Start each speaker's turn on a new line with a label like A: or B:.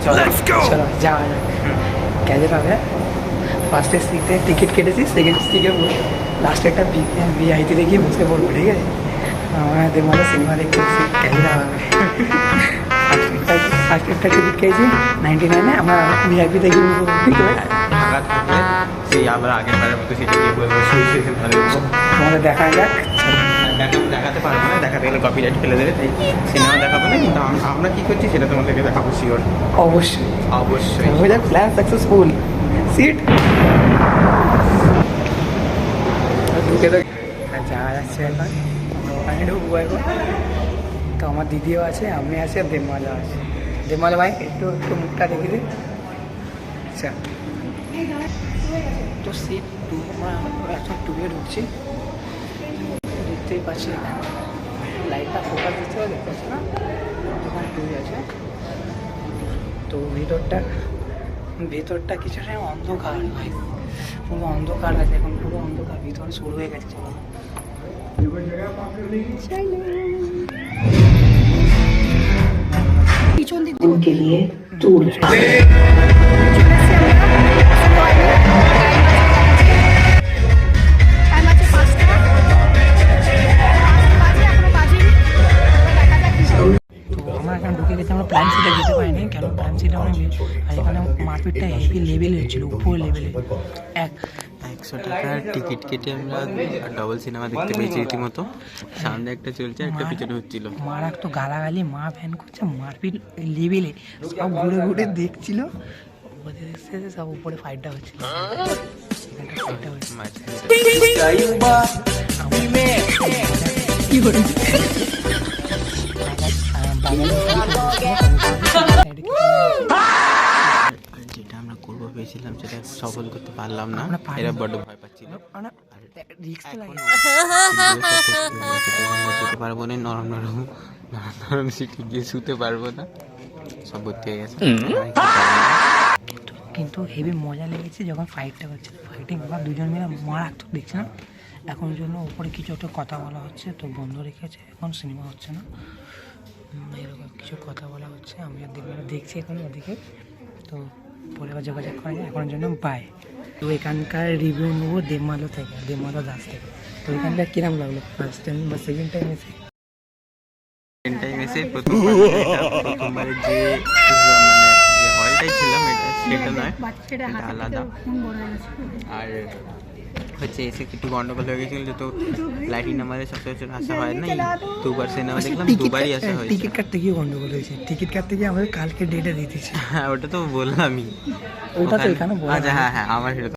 A: চলো যাওয়া যাক। ক্যাজের হবে ফার্স্টের সিটে টিকিট কেটেছি, সেকেন্ড সিটে লাস্টে একটা ভিআইপিতে গিয়ে বসে পড়বো, ঠিক আছে? আমাদের মানে সিনেমা দেখতে ক্যাজেরা হবে। ফার্স্ট একটা টিকিট খেয়েছি 99-এ, আমরা ভিআইপিতে গিয়ে
B: ফাঁকা থাকলে সেই আবার আগের বারের মতো সেটা গিয়ে বলবো
A: তোমাদের দেখা যাক।
B: দেখাতে পারবো না, দেখাতে গেলে কপিরাইট ফেলে দেবে, তাই সিনেমা দেখাবো না। কিন্তু আমরা কী করছি সেটা তোমাদেরকে দেখাবো শিওর,
A: অবশ্যই
B: অবশ্যই।
A: হয়ে যাক, প্ল্যান সাকসেসফুল। সিট ঢুকে তো যাওয়া যাচ্ছে এখন, ওখানে ঢুকবো এখন। তো আমার দিদিও আছে, আমি আছি, আর দেবমালা আছে। দেবমালা ভাই একটু একটু মুখটা রেখে দিই। আচ্ছা, তো সিট টু, আমরা এখন টুয়ে ঢুকছি। দেখতেই পাচ্ছি লাইটটা ফোকাস দিচ্ছে, দেখতে পাচ্ছি না, ওখানে টুই আছে। তো ভেতরটা কিছুটা অন্ধকার ভাই, পুরো অন্ধকার আছে এখন, পুরো অন্ধকার, ভিতরে শুরু হয়ে গেছে। চলো
C: পিছন দিক
A: उनके लिए टूल আমরা এখন ঢুকে গেছি, আমরা প্ল্যান সিটে যেতে পারিনি, কেন প্ল্যান সিটে অনেক আর এখানে মারপিটটা হেভি লেভেলের ছিল, উপর লেভেলে।
B: 100 টাকার টিকিট কেটে আমরা ডবল সিনেমা দেখতে পেয়েছি রীতিমতো। সামনে একটা চলছে, একটা পিছনে হচ্ছিল।
A: মারাক তো গালাগালি, মা ফ্যান করছে, মারপিট লেভেলে, সব ঘুরে ঘুরে দেখছিল, দেখছে সব উপরে ফাইটটা হচ্ছিল, ফাইটটা হচ্ছে। কি করে
B: যেটা আমরা করবো ভেবেছিলাম সেটা সফল করতে পারলাম না, এরা বড্ড ভয় পাচ্ছিল। যেতে পারবো না, নরম নরম নরম সিটে গিয়ে শুতে পারবো না, সব ভর্তি হয়ে গেছে।
A: কিন্তু হেভি মজা লেগেছে যখন ফাইটটা হচ্ছে, ফাইটিং আবার দুজন মিলে মারাত্মক, দেখছে না? এখন জন্য উপরে কিছু একটা কথা বলা হচ্ছে, তো বন্ধ রেখেছে, এখন সিনেমা হচ্ছে না, এরকম কিছু কথা বলা হচ্ছে। আমি দেখছি এখন ওদিকে, তো পরে আবার যোগাযোগ করা যায়। এখনের জন্য বাই। তো এখানকার রিভিউ নেবো দেবমালা থেকে, দেবমালা দাস থেকে। তো এখানকার কিরম লাগলো ফার্স্ট টাইম বা সেকেন্ড টাইম এসে?
B: সেকেন্ড টাইম এসে প্রথমবারের যে মানে যে হলটাই ছিলাম এটা সেটা নয়, এটা আলাদা। আর হচ্ছে এসে একটু গন্ডগোল হয়ে গেছিল, যেহেতু লাইটিং আমাদের সচরাচর আসা হয় না, দুবার সিনেমা দেখলাম, দুবারই আসা হয়েছে।
A: টিকিট কাটতে গিয়ে গন্ডগোল হয়েছে, টিকিট কাটতে গিয়ে আমাদের কালকে ডেটে দিয়ে দিচ্ছে।
B: হ্যাঁ ওটা তো বললামই,
A: ওটা তো এখানে বলা।
B: আচ্ছা হ্যাঁ হ্যাঁ, আমার সেটা